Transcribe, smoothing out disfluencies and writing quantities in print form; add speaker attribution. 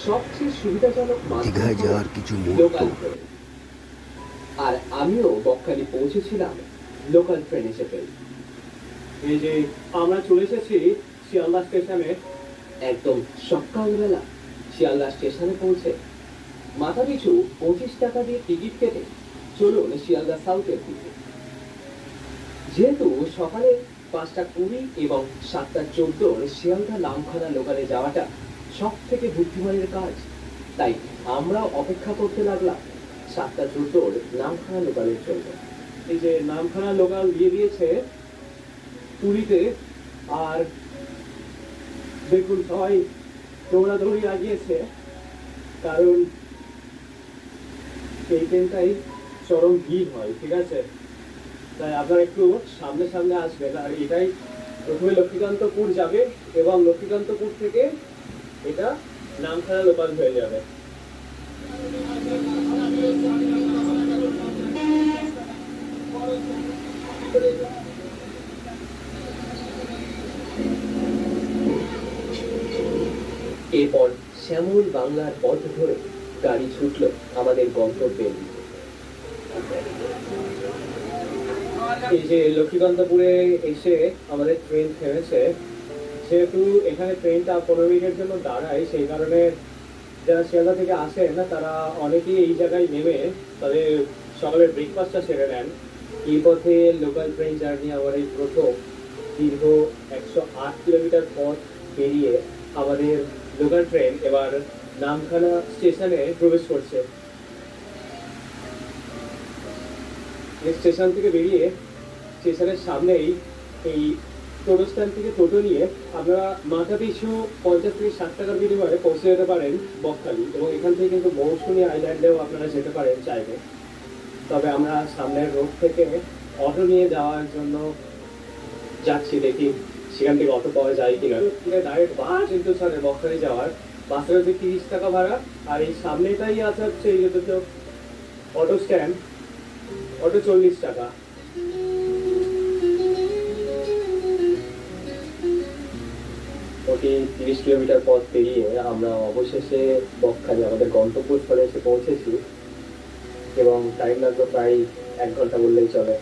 Speaker 1: সবচেয়ে সুবিধাজনক
Speaker 2: দীঘায় যাওয়ার কিছু মুহূর্ত।
Speaker 1: Local train. আর আমিও বকখালি পৌঁছেছিলাম লোকাল ট্রেনে চেপে।
Speaker 3: এই যে আমরা চলে এসেছি শিয়ালদা স্টেশনে।
Speaker 1: একদম সকালবেলা শিয়ালদা স্টেশনে পৌঁছে মাথা পিছু 25 টাকা দিয়ে টিকিট কেটে চলুন শিয়ালদা সাউথের দিকে। যেহেতু সকালে 5:20 এবং 7:14 শিয়ালদা নামখানা লোকালে যাওয়াটা সব থেকে বুদ্ধিমানের কাজ, তাই আমরা অপেক্ষা করতে লাগলাম 7:14 নামখানা লোকালের জন্য।
Speaker 3: এই যে নামখানা লোকাল দিয়ে দিয়েছে পুরীতে, আর দেখুন সবাই দৌড়াদৌড়ি লাগিয়েছে, কারণ এই ট্রেনটাই চরম ভিড় হয়, ঠিক আছে? তাই আপনারা একটু সামনে সামনে আসবেন। আর এটাই প্রথমে লক্ষ্মীকান্তপুর যাবে এবং লক্ষ্মীকান্তপুর থেকে এটা নামখানা লোকাল হয়ে যাবে।
Speaker 1: এরপর শ্যামল বাংলার পথ ধরে গাড়ি ছুটল আমাদের গন্তব্যের দিকে।
Speaker 3: এই যে লক্ষ্মীকান্তপুরে এসে আমাদের ট্রেন থেমেছে, যেহেতু এখানে ট্রেনটা 15 মিনিটের জন্য দাঁড়ায়, সেই কারণে যারা শিয়ালদা থেকে আসেন না তারা অনেকেই এই জায়গায় নেমে তাদের সকালের ব্রেকফাস্টটা সেরে নেন।
Speaker 1: এই পথে লোকাল ট্রেন জার্নি আমার এই প্রথম।
Speaker 3: দীর্ঘ 108 কিলোমিটার পথ পেরিয়ে আমাদের লোকাল ট্রেন এবার নামখানা স্টেশনে প্রবেশ করছে। এই স্টেশন থেকে বেরিয়ে স্টেশনের সামনেই এই টোটো স্ট্যান্ড থেকে টোটো নিয়ে আপনারা মাথা পিছু 50 থেকে 60 টাকার বিনিময়ে পৌঁছে যেতে পারেন বকখালি, এবং এখান থেকে কিন্তু মৌসুমী আইল্যান্ডেও আপনারা যেতে পারেন চাইলে। তবে আমরা সামনের রোড থেকে অটো নিয়ে যাওয়ার জন্য যাচ্ছি, দেখি সেখান থেকে অটো পাওয়া যায় কিনা। ডাইরেক্ট বাস কিন্তু ছাড়ে বকখালি যাওয়ার, বাসের হচ্ছে 30 টাকা ভাড়া। আর এই সামনেটাই আছে হচ্ছে এই যে অটো স্ট্যান্ড, অটো 40 টাকা।
Speaker 1: ওটি 30 কিলোমিটার পথ পেরিয়ে আমরা অবশেষে বকখালি আমাদের গন্তব্যস্থলে এসে পৌঁছেছি এবং টাইম লাগলো প্রায় 1 ঘন্টা বললেই চলে।